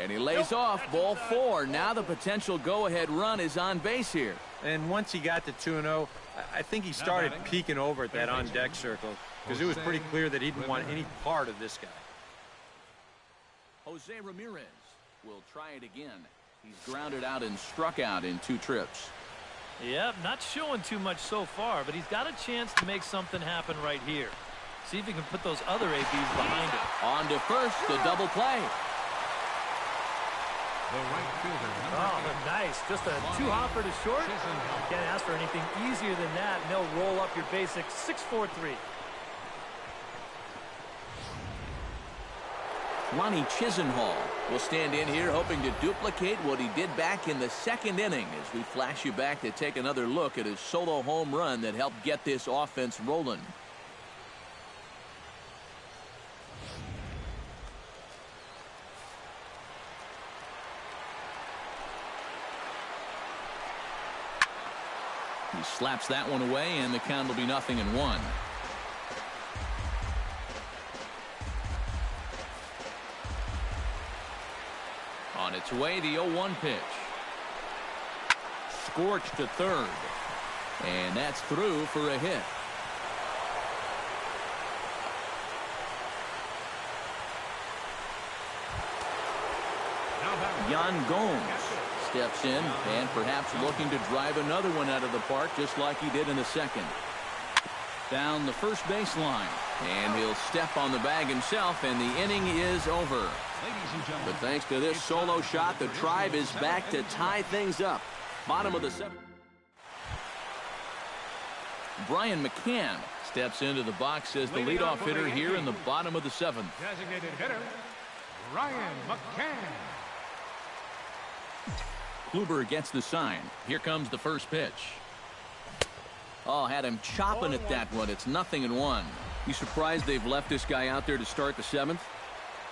And he lays off ball 4. Now the potential go-ahead run is on base here. And once he got to 2-0, I think he started peeking over at that on-deck circle because it was pretty clear that he didn't want any part of this guy. Jose Ramirez will try it again. He's grounded out and struck out in 2 trips. Yep, not showing too much so far, but he's got a chance to make something happen right here. See if he can put those other ABs behind him. On to first, the double play. Oh, nice. Just a 2-hopper to short. Can't ask for anything easier than that, and they'll roll up your basic 6-4-3. Ronnie Chisenhall will stand in here hoping to duplicate what he did back in the 2nd inning as we flash you back to take another look at his solo home run that helped get this offense rolling. He slaps that one away, and the count will be 0-1. On its way, the 0-1 pitch. Scorched to third. And that's through for a hit. Yan Gomes steps in and perhaps looking to drive another one out of the park just like he did in the second. Down the first baseline, and he'll step on the bag himself, and the inning is over. But thanks to this solo shot, the Tribe is back to tie things up. Bottom of the seventh. Brian McCann steps into the box as the leadoff hitter here in the bottom of the seventh. Designated hitter, Brian McCann. Kluber gets the sign. Here comes the first pitch. Oh, had him chopping at that one. It's 0-1. You surprised they've left this guy out there to start the seventh?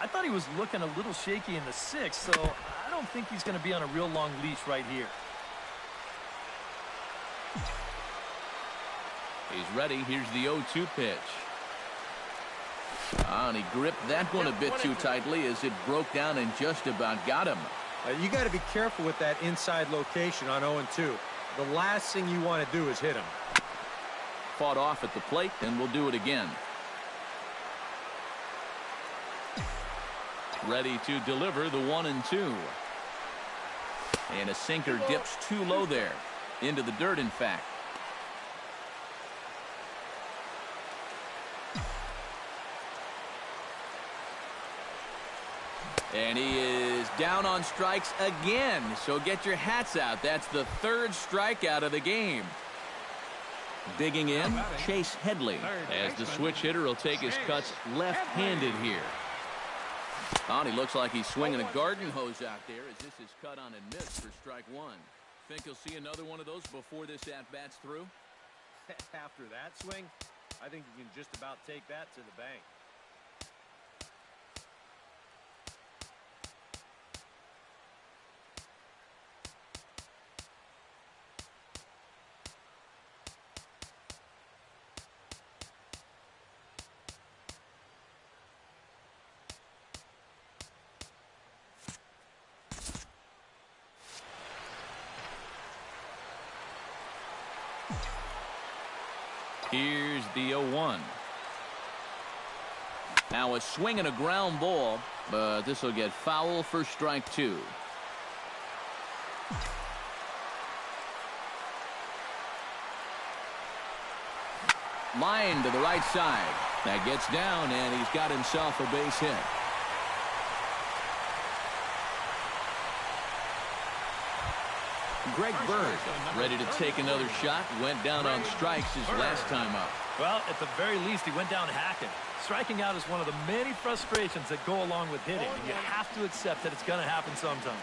I thought he was looking a little shaky in the sixth, so I don't think he's going to be on a real long leash right here. He's ready. Here's the 0-2 pitch. And he gripped that one a bit too tightly as it broke down and just about got him. You got to be careful with that inside location on 0-2. The last thing you want to do is hit him. Fought off at the plate, and we'll do it again. Ready to deliver the 1-2. And a sinker dips too low there. Into the dirt, in fact. And he is down on strikes again. So get your hats out. That's the third strikeout of the game. Digging in, Chase Headley, as the switch hitter will take his cuts left-handed here. Oh, and he looks like he's swinging a garden hose out there as this is cut on and missed for strike one. Think he'll see another one of those before this at-bat's through? After that swing, I think you can just about take that to the bank. Here's the 0-1. Now a swing and a ground ball, but this will get foul for strike two. Line to the right side. That gets down, and he's got himself a base hit. Greg Bird ready to take another shot. Went down on strikes his last time up. Well, at the very least, he went down hacking. Striking out is one of the many frustrations that go along with hitting. And you have to accept that it's going to happen sometimes.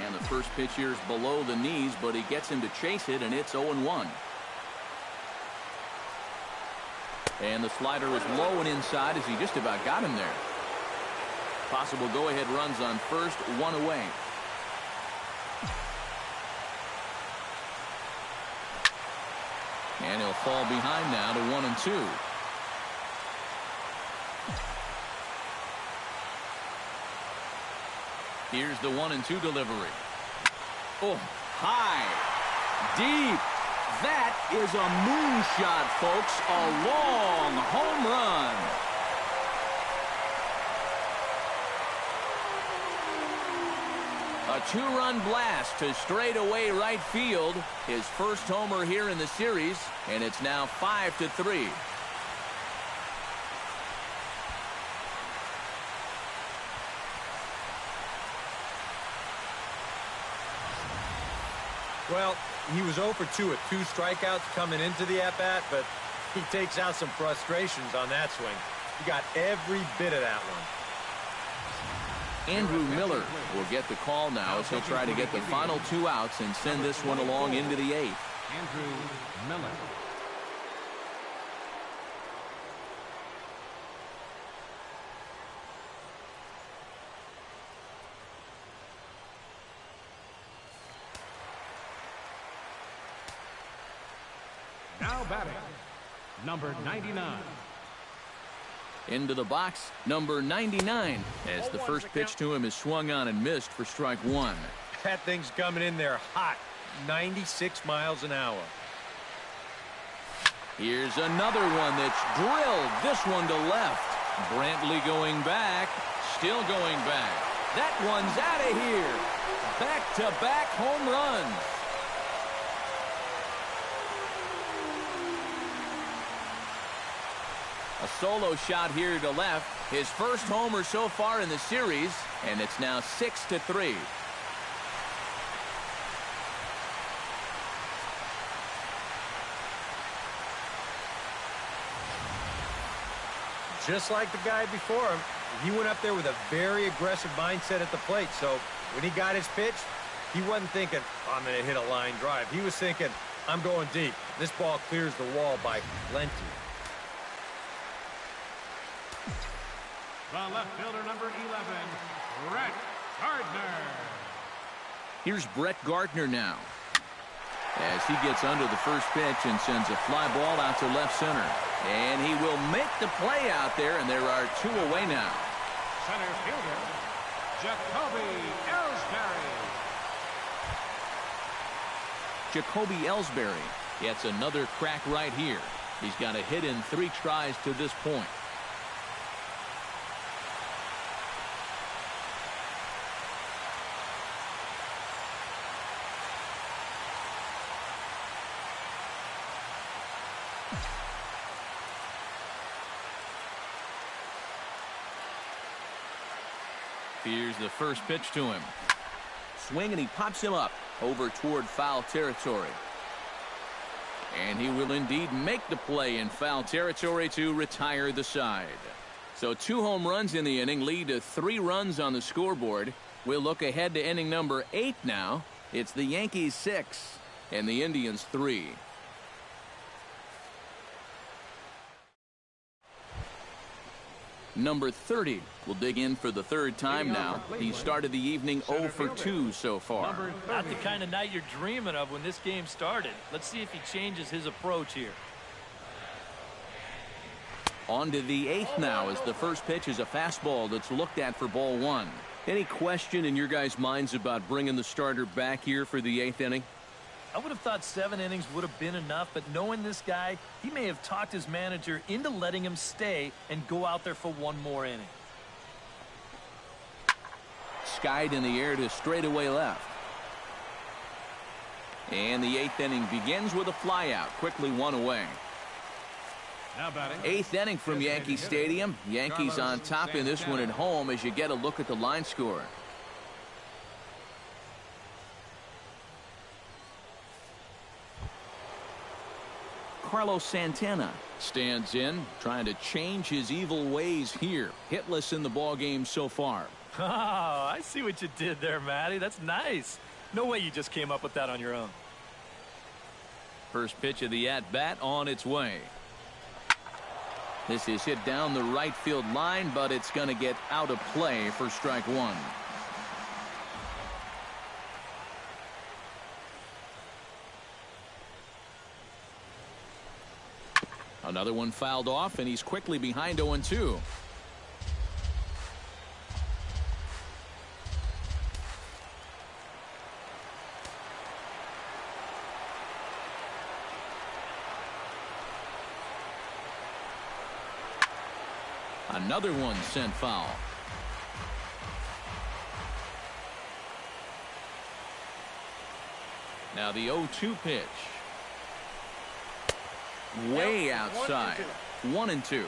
And the first pitch here is below the knees, but he gets him to chase it, and it's 0-1. And the slider is low and inside as he just about got him there. Possible go-ahead runs on first, one away. And he'll fall behind now to 1-2. Here's the 1-2 delivery. Oh, high, deep. That is a moonshot, folks. A long home run. A two-run blast to straightaway right field. His first homer here in the series, and it's now 5-3. Well, he was 0 for 2 with 2 strikeouts coming into the at-bat, but he takes out some frustrations on that swing. He got every bit of that one. Andrew Miller will get the call now as he'll try to get the final 2 outs and send this one along into the 8th. Andrew Miller. Now batting, number 99. Into the box, number 99, as the first pitch to him is swung on and missed for strike one. That thing's coming in there hot, 96 miles an hour. Here's another one that's drilled. This one to left. Brantley going back, still going back. That one's out of here. Back-to-back home runs. A solo shot here to left. His first homer so far in the series, and it's now 6-3. Just like the guy before him, he went up there with a very aggressive mindset at the plate. So when he got his pitch, he wasn't thinking, oh, I'm going to hit a line drive. He was thinking, I'm going deep. This ball clears the wall by plenty. The left fielder, number 11, Brett Gardner. Here's Brett Gardner now, as he gets under the first pitch and sends a fly ball out to left center. And he will make the play out there, and there are 2 away now. Center fielder, Jacoby Ellsbury. Jacoby Ellsbury gets another crack right here. He's got a hit in 3 tries to this point. Here's the first pitch to him. Swing, and he pops him up over toward foul territory. And he will indeed make the play in foul territory to retire the side. So 2 home runs in the inning lead to 3 runs on the scoreboard. We'll look ahead to inning number 8 now. It's the Yankees 6 and the Indians 3. Number 30 will dig in for the 3rd time now. He started the evening 0 for 2 so far. Not the kind of night you're dreaming of when this game started. Let's see if he changes his approach here. On to the 8th now, as the first pitch is a fastball that's looked at for ball 1. Any question in your guys' minds about bringing the starter back here for the 8th inning? I would have thought 7 innings would have been enough, but knowing this guy, he may have talked his manager into letting him stay and go out there for 1 more inning. Skied in the air to straightaway left. And the 8th inning begins with a flyout, quickly 1 away. Now batting. 8th inning from Yankee Stadium. Yankees on top in this one at home as you get a look at the line score. Carlos Santana stands in, trying to change his evil ways here. Hitless in the ball game so far. Oh, I see what you did there, Matty. That's nice. No way you just came up with that on your own. First pitch of the at-bat on its way. This is hit down the right field line, but it's going to get out of play for strike 1. Another one fouled off, and he's quickly behind 0-2. Another one sent foul. Now the 0-2 pitch. Way outside. 1-2.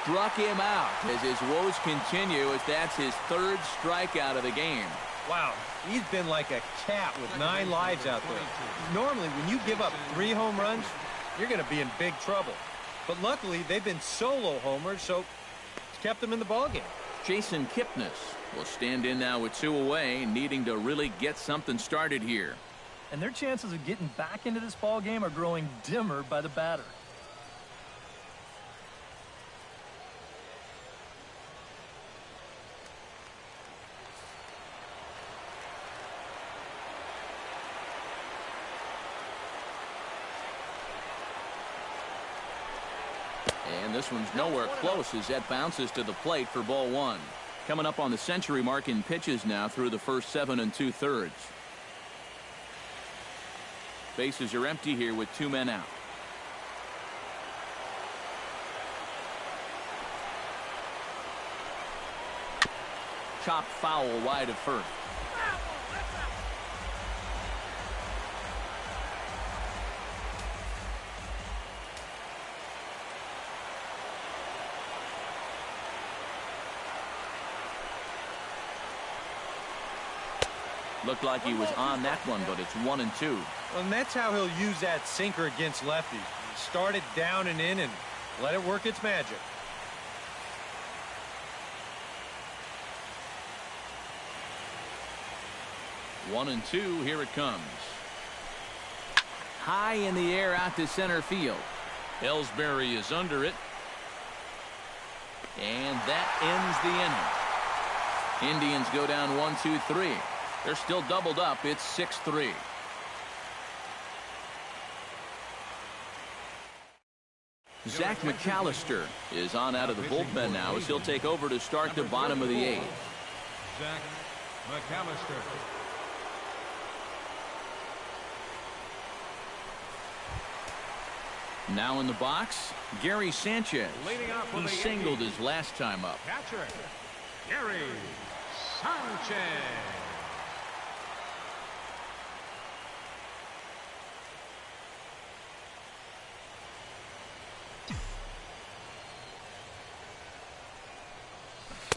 Struck him out as his woes continue, as that's his 3rd strikeout of the game. Wow, he's been like a cat with 9 lives out there. Normally, when you give up 3 home runs, you're going to be in big trouble. But luckily, they've been solo homers, so it's kept them in the ballgame. Jason Kipnis will stand in now with 2 away, needing to really get something started here. And their chances of getting back into this ball game are growing dimmer by the batter. And And this one's nowhere close as that bounces to the plate for ball one. Coming up on the century mark in pitches now through the first 7 2/3. Bases are empty here with 2 men out. Chopped foul wide of first. Looked like he was on that one, but it's 1 and 2. Well, and that's how he'll use that sinker against lefties. Start it down and in and let it work its magic. One and 2, here it comes. High in the air out to center field. Ellsbury is under it. And that ends the inning. Indians go down 1, 2, 3. They're still doubled up. It's 6-3. Zach McAllister is on out of the bullpen now as he'll take over to start the bottom of the 8th. Zach McAllister. Now in the box, Gary Sanchez. He singled his last time up. Catcher, Gary Sanchez.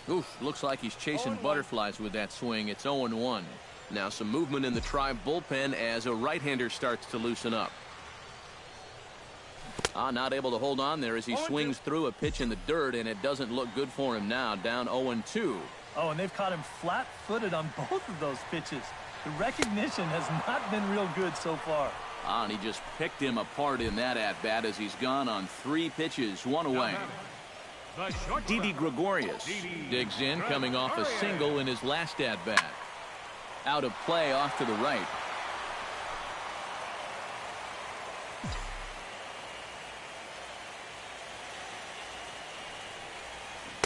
Oof, looks like he's chasing butterflies with that swing. It's 0-1. Now some movement in the Tribe bullpen as a right-hander starts to loosen up. Not able to hold on there as he swings through a pitch in the dirt, and it doesn't look good for him now. Down 0-2. Oh, and they've caught him flat-footed on both of those pitches. The recognition has not been real good so far. And he just picked him apart in that at-bat as he's gone on 3 pitches, 1 away. Didi Gregorius digs in, coming off a single in his last at-bat. Out of play off to the right.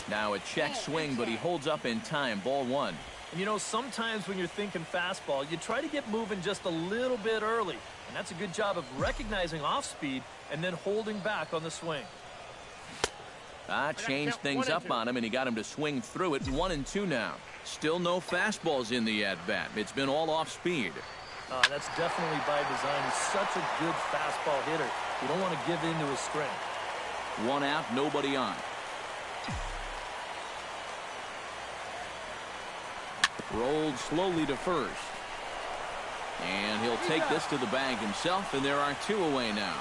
Now a check swing, but he holds up in time. Ball 1. And you know, sometimes when you're thinking fastball, you try to get moving just a little bit early. And that's a good job of recognizing off speed and then holding back on the swing. Changed things up on him, and he got him to swing through it. 1-2 now. Still no fastballs in the at-bat. It's been all off speed. That's definitely by design. He's such a good fastball hitter. You don't want to give in to his strength. 1 out, nobody on. Rolled slowly to first. And he'll take this to the bag himself, and there are 2 away now.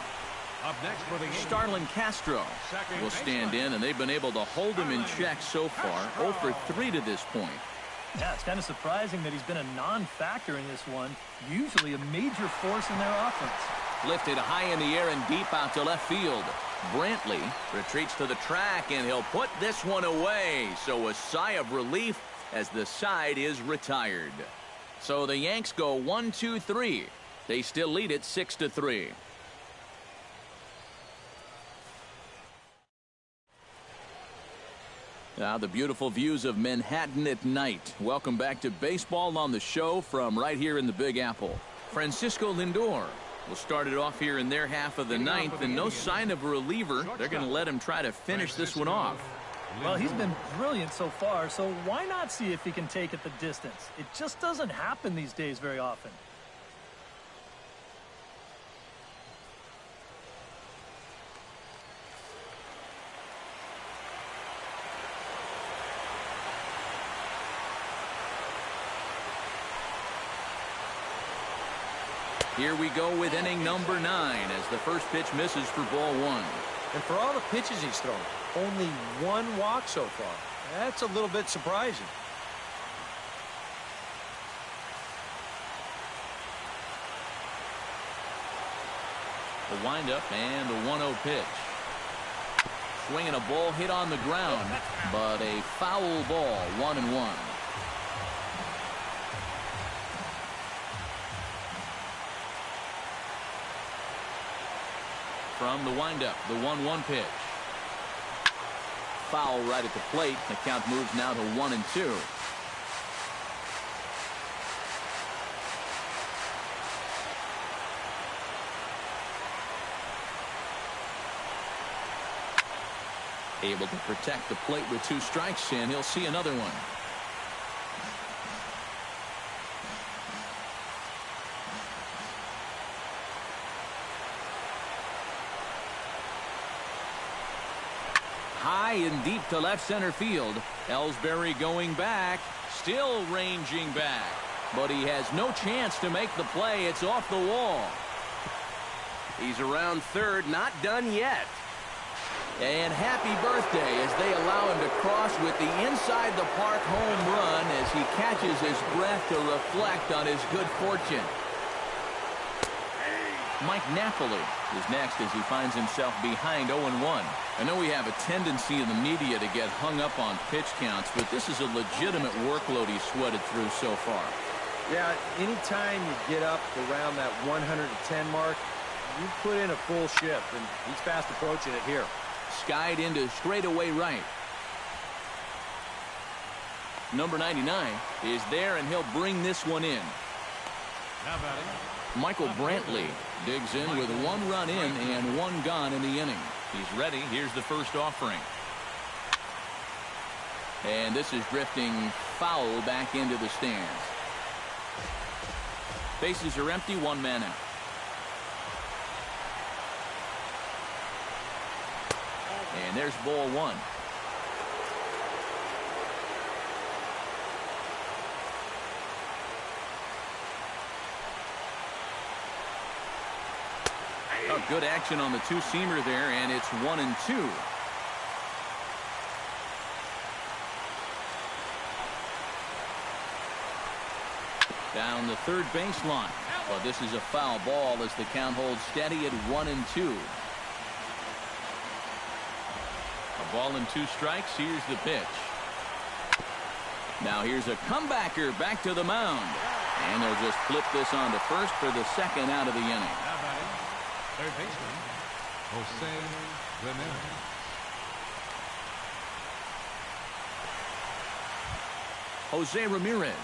Up next for the Starlin Castro will stand in, and they've been able to hold him in check so far. 0 for 3 to this point. Yeah, it's kind of surprising that he's been a non-factor in this one. Usually a major force in their offense. Lifted high in the air and deep out to left field. Brantley retreats to the track, and he'll put this one away. So a sigh of relief as the side is retired. So the Yanks go 1, 2, 3. They still lead it 6-3. Now the beautiful views of Manhattan at night. Welcome back to Baseball on the Show from right here in the Big Apple. Francisco Lindor will start it off here in their half of the 9th, and no sign of a reliever. They're going to let him try to finish this one off. Well, he's been brilliant so far, so why not see if he can take it the distance? It just doesn't happen these days very often. Here we go with inning number 9 as the first pitch misses for ball 1. And for all the pitches he's thrown, only 1 walk so far. That's a little bit surprising. The windup and the 1-0 pitch. Swinging a ball hit on the ground, but a foul ball, 1-1. From the windup, the 1-1 pitch. foul right at the plate. The count moves now to 1-2. Able to protect the plate with 2 strikes, and he'll see another one. High and deep to left center field. Ellsbury going back, still ranging back, but he has no chance to make the play. It's off the wall. He's around third, not done yet. And happy birthday as they allow him to cross with the inside the park home run as he catches his breath to reflect on his good fortune. Mike Napoli is next as he finds himself behind 0-1. I know we have a tendency in the media to get hung up on pitch counts, but this is a legitimate workload he's sweated through so far. Yeah, anytime you get up around that 110 mark, you put in a full shift, and he's fast approaching it here. Skied into straightaway right. Number 99 is there, and he'll bring this one in. Now batting, Michael Brantley digs in with 1 run in and 1 gone in the inning. He's ready. Here's the first offering. And this is drifting foul back into the stands. Bases are empty, 1 man out. And there's ball 1. Oh, good action on the 2-seamer there, and it's 1-2. Down the third baseline. But this is a foul ball as the count holds steady at 1-2. A ball and 2 strikes. Here's the pitch. Now here's a comebacker back to the mound. And they'll just flip this on to first for the second out of the inning. now batting, third baseman, Jose Ramirez. Jose Ramirez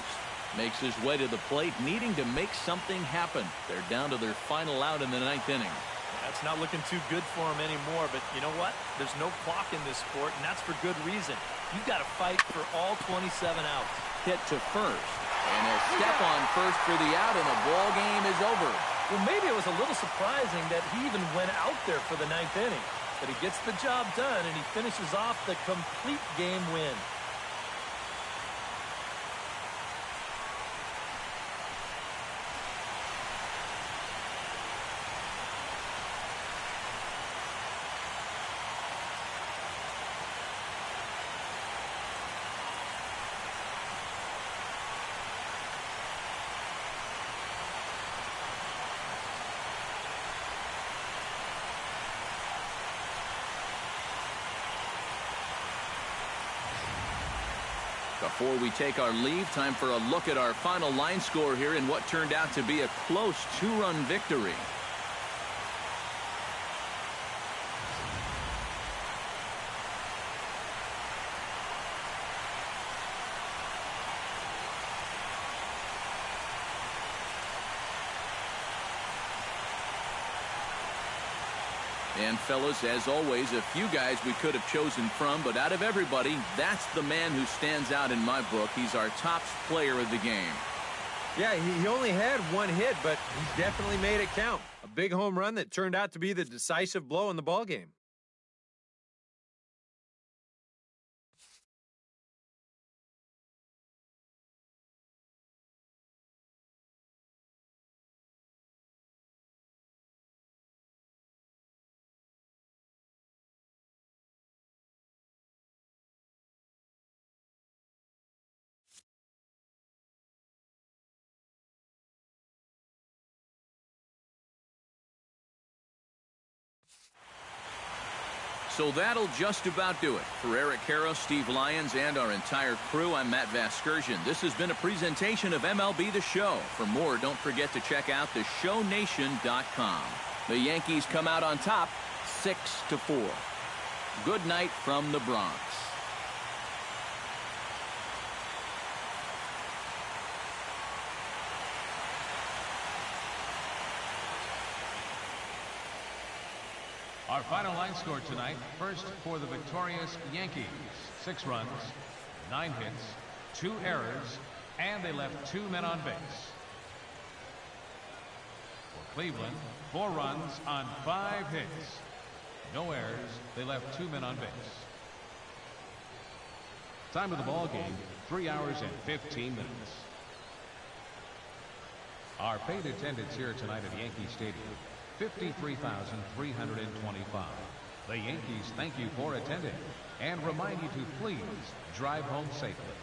makes his way to the plate, needing to make something happen. They're down to their final out in the 9th inning. That's not looking too good for him anymore, but you know what? There's no clock in this sport, and that's for good reason. You've got to fight for all 27 outs. Hit to first, and he'll step on first for the out, and the ball game is over. Well, maybe it was a little surprising that he even went out there for the 9th inning, but he gets the job done, and he finishes off the complete game win. Before we take our leave, time for a look at our final line score here in what turned out to be a close 2-run victory. And fellas, as always, a few guys we could have chosen from, but out of everybody, that's the man who stands out in my book. He's our top player of the game. Yeah, he only had 1 hit, but he definitely made it count. A big home run that turned out to be the decisive blow in the ballgame. So that'll just about do it. For Eric Karros, Steve Lyons, and our entire crew, I'm Matt Vasgersian. This has been a presentation of MLB The Show. For more, don't forget to check out theshownation.com. The Yankees come out on top 6-4. Good night from the Bronx. Our final line score tonight, first for the victorious Yankees. 6 runs, 9 hits, 2 errors, and they left 2 men on base. For Cleveland, 4 runs on 5 hits. No errors, they left 2 men on base. Time of the ball game, 3 hours and 15 minutes. Our paid attendance here tonight at Yankee Stadium, 53,325. The Yankees thank you for attending and remind you to please drive home safely.